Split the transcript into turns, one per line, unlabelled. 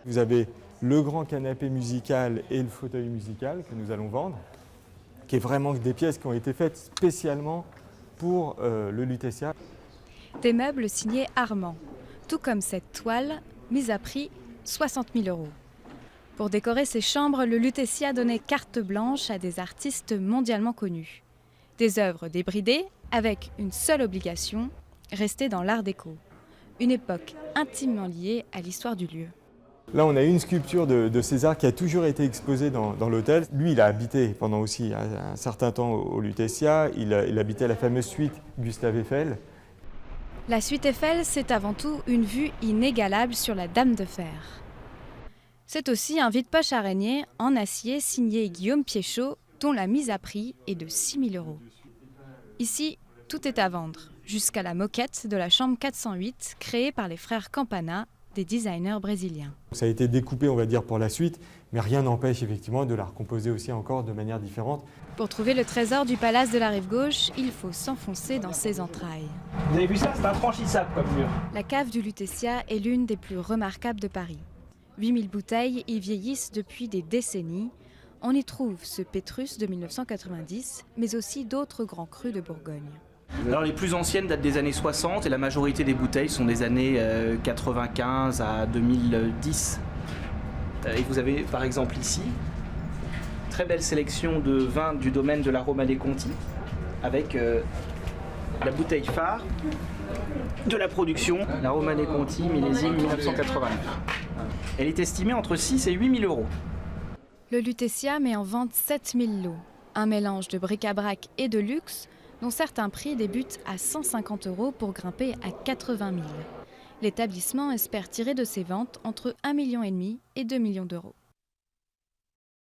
Vous avez le grand canapé musical et le fauteuil musical que nous allons vendre, qui est vraiment des pièces qui ont été faites spécialement pour le Lutetia.
Des meubles signés Armand, tout comme cette toile, mise à prix 60 000 €. Pour décorer ses chambres, le Lutetia donnait carte blanche à des artistes mondialement connus. Des œuvres débridées, avec une seule obligation, rester dans l'art déco. Une époque intimement liée à l'histoire du lieu.
Là, on a une sculpture de César qui a toujours été exposée dans l'hôtel. Lui, il a habité pendant aussi un certain temps au Lutetia. Il habitait la fameuse suite Gustave Eiffel.
La suite Eiffel, c'est avant tout une vue inégalable sur la Dame de Fer. C'est aussi un vide-poche araignée en acier signé Guillaume Piéchaud, dont la mise à prix est de 6 000 €. Ici, tout est à vendre, jusqu'à la moquette de la chambre 408, créée par les frères Campana, des designers brésiliens.
Ça a été découpé, on va dire, pour la suite, mais rien n'empêche effectivement de la recomposer aussi encore de manière différente.
Pour trouver le trésor du palace de la Rive-Gauche, il faut s'enfoncer dans ses entrailles.
Vous avez vu ça? C'est infranchissable comme mur.
La cave du Lutetia est l'une des plus remarquables de Paris. 8000 bouteilles y vieillissent depuis des décennies. On y trouve ce Pétrus de 1990, mais aussi d'autres grands crus de Bourgogne.
Alors les plus anciennes datent des années 60 et la majorité des bouteilles sont des années 95 à 2010. Et vous avez par exemple ici, très belle sélection de vins du domaine de la Romanée Conti, avec la bouteille phare de la production, la Romanée Conti millésime 1989. Elle est estimée entre 6 et 8 000 €.
Le Lutetia met en vente 7000 lots, un mélange de bric-à-brac et de luxe, dont certains prix débutent à 150 € pour grimper à 80 000. L'établissement espère tirer de ses ventes entre 1,5 million et 2 millions d'euros.